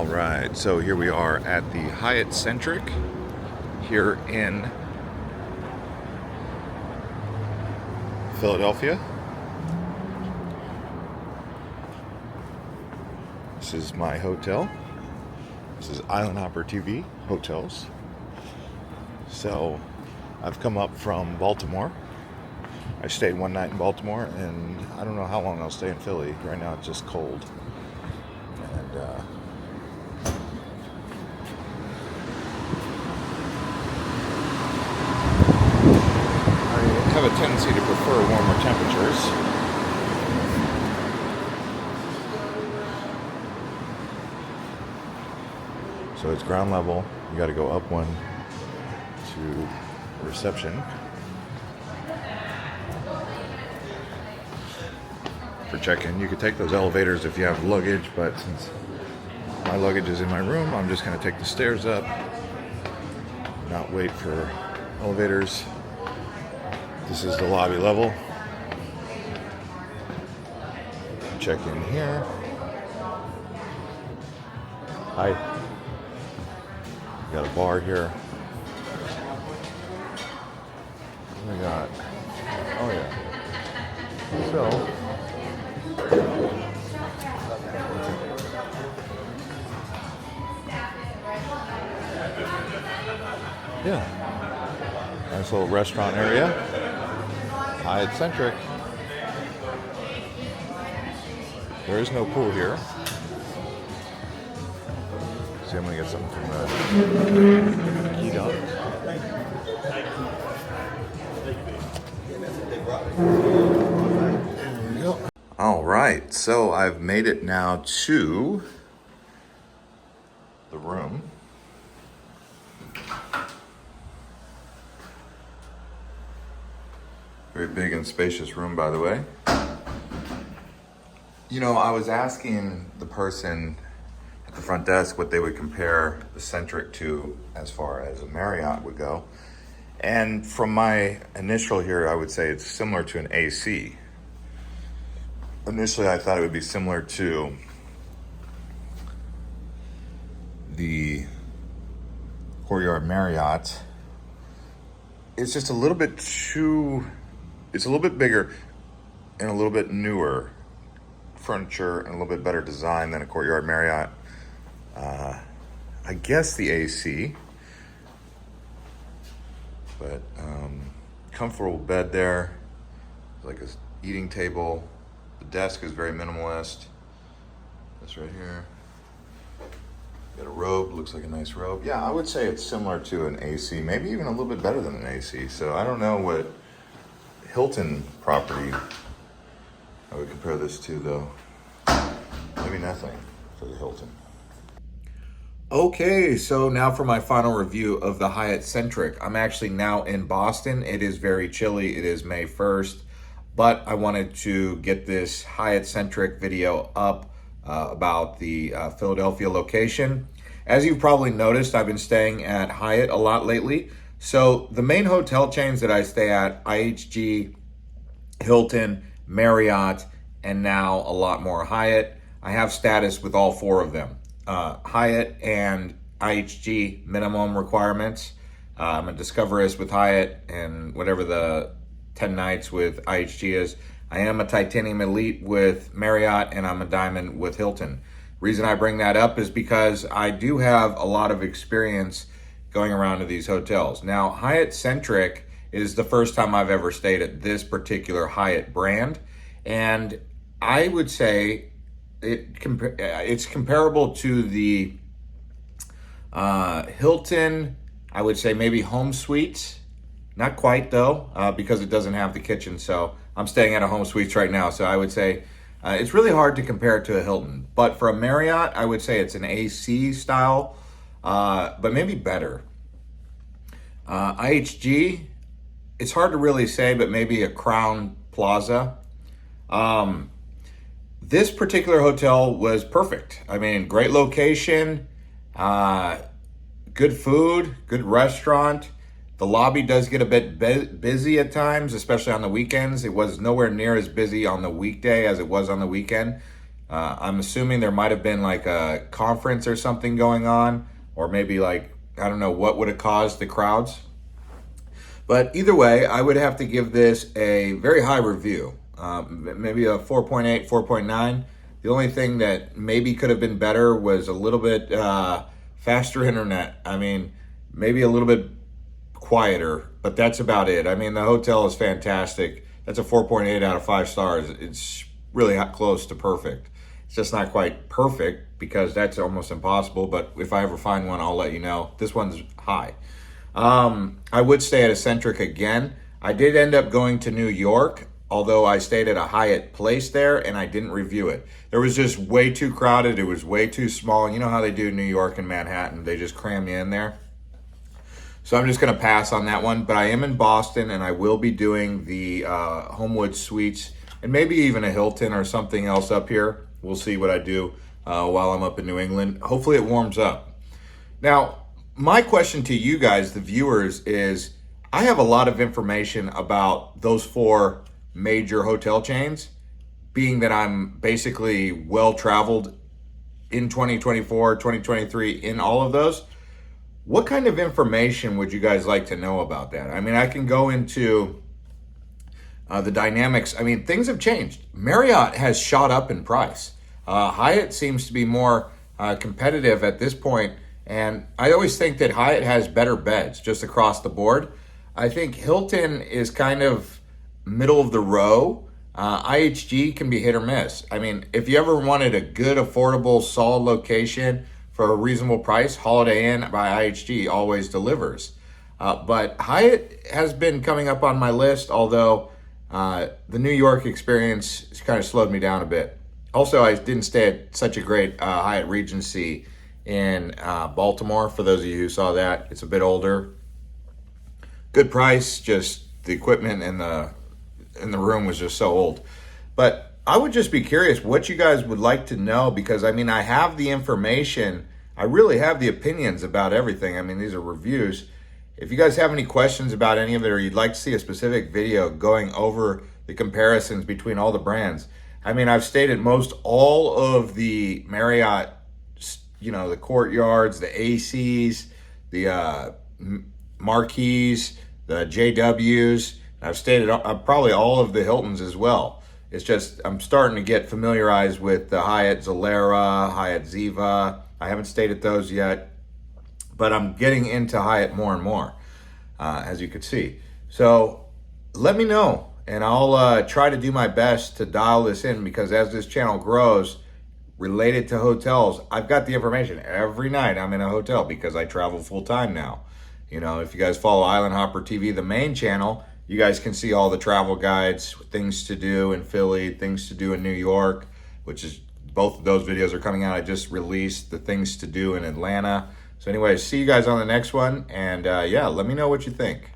All right, so here we are at the Hyatt Centric here in Philadelphia. This is my hotel. This is Island Hopper TV Hotels. So I've come up from Baltimore. I stayed one night in Baltimore, and I don't know how long I'll stay in Philly. Right now it's just cold. And I have a tendency to prefer warmer temperatures. So it's ground level. You got to go up one to reception. For check-in, you could take those elevators if you have luggage, but since my luggage is in my room, I'm just going to take the stairs up, not wait for elevators. This is the lobby level. Check in here. Hi. Got a bar here. What do we got? Oh yeah. So yeah, nice little restaurant area. Hyatt Centric. There is no pool here. See, I'm gonna get something from the key dog. There we go. All right, so I've made it now to the room. Very big and spacious room, by the way. You know, I was asking the person at the front desk what they would compare the Centric to as far as a Marriott would go. And from my initial here, I would say it's similar to an AC. Initially, I thought it would be similar to the Courtyard Marriott. It's just a little bit too... It's a little bit bigger and a little bit newer furniture and a little bit better design than a Courtyard Marriott. I guess the AC, but comfortable bed there, like a eating table. The desk is very minimalist. This right here. Got a robe, looks like a nice robe. Yeah, I would say it's similar to an AC, maybe even a little bit better than an AC. So I don't know what Hilton property I would compare this to, though. Maybe nothing for the Hilton. Okay, so now for my final review of the Hyatt Centric. I'm actually now in Boston. It is very chilly. It is May 1st, but I wanted to get this Hyatt Centric video up about the Philadelphia location. As you've probably noticed, I've been staying at Hyatt a lot lately. So the main hotel chains that I stay at, IHG, Hilton, Marriott, and now a lot more Hyatt. I have status with all four of them. Hyatt and IHG minimum requirements. I'm a Discoverist with Hyatt, and whatever the 10 nights with IHG is. I am a Titanium Elite with Marriott, and I'm a Diamond with Hilton. Reason I bring that up is because I do have a lot of experience going around to these hotels. Now, Hyatt Centric is the first time I've ever stayed at this particular Hyatt brand, and I would say it's comparable to the Hilton. I would say maybe Home Suites, not quite though, because it doesn't have the kitchen. So I'm staying at a Home Suites right now, so I would say it's really hard to compare it to a Hilton. But for a Marriott, I would say it's an AC style, but maybe better. IHG, it's hard to really say, but maybe a Crown Plaza. This particular hotel was perfect. I mean, great location, good food, good restaurant. The lobby does get a bit busy at times, especially on the weekends. It was nowhere near as busy on the weekday as it was on the weekend. I'm assuming there might have been like a conference or something going on, or maybe like, I don't know what would have caused the crowds. But either way, I would have to give this a very high review, maybe a 4.8, 4.9. The only thing that maybe could have been better was a little bit faster internet. I mean, maybe a little bit quieter, but that's about it. I mean, the hotel is fantastic. That's a 4.8 out of 5 stars. It's really close to perfect. It's just not quite perfect because that's almost impossible, but if I ever find one, I'll let you know. This one's high. I would stay at a Centric again. I did end up going to New York, although I stayed at a Hyatt Place there and I didn't review it. There was just way too crowded. It was way too small. You know how they do New York and Manhattan. They just cram you in there. So I'm just going to pass on that one. But I am in Boston and I will be doing the Homewood Suites and maybe even a Hilton or something else up here. We'll see what I do while I'm up in New England. Hopefully it warms up. Now, my question to you guys, the viewers, is I have a lot of information about those 4 major hotel chains, being that I'm basically well-traveled in 2024, 2023, in all of those. What kind of information would you guys like to know about that? I mean, I can go into the dynamics. I mean, things have changed. Marriott has shot up in price. Hyatt seems to be more competitive at this point. And I always think that Hyatt has better beds just across the board. I think Hilton is kind of middle of the row. IHG can be hit or miss. I mean, if you ever wanted a good, affordable, solid location for a reasonable price, Holiday Inn by IHG always delivers. But Hyatt has been coming up on my list, although the New York experience has kind of slowed me down a bit. Also, I didn't stay at such a great Hyatt Regency in Baltimore. For those of you who saw that, it's a bit older. Good price, just the equipment in the room was just so old. But I would just be curious what you guys would like to know, because I mean, I have the information. I really have the opinions about everything. I mean, these are reviews. If you guys have any questions about any of it, or you'd like to see a specific video going over the comparisons between all the brands. I mean, I've stayed at most all of the Marriott, you know, the Courtyards, the ACs, the Marquis, the JWs. I've stayed at probably all of the Hiltons as well. It's just I'm starting to get familiarized with the Hyatt Zalera, Hyatt Ziva. I haven't stayed at those yet, but I'm getting into Hyatt more and more, as you can see. So let me know, and I'll try to do my best to dial this in, because as this channel grows, related to hotels, I've got the information every night. I'm in a hotel because I travel full time now. You know, if you guys follow Island Hopper TV, the main channel, you guys can see all the travel guides, things to do in Philly, things to do in New York, which is both of those videos are coming out. I just released the things to do in Atlanta. So anyways, see you guys on the next one. And yeah, let me know what you think.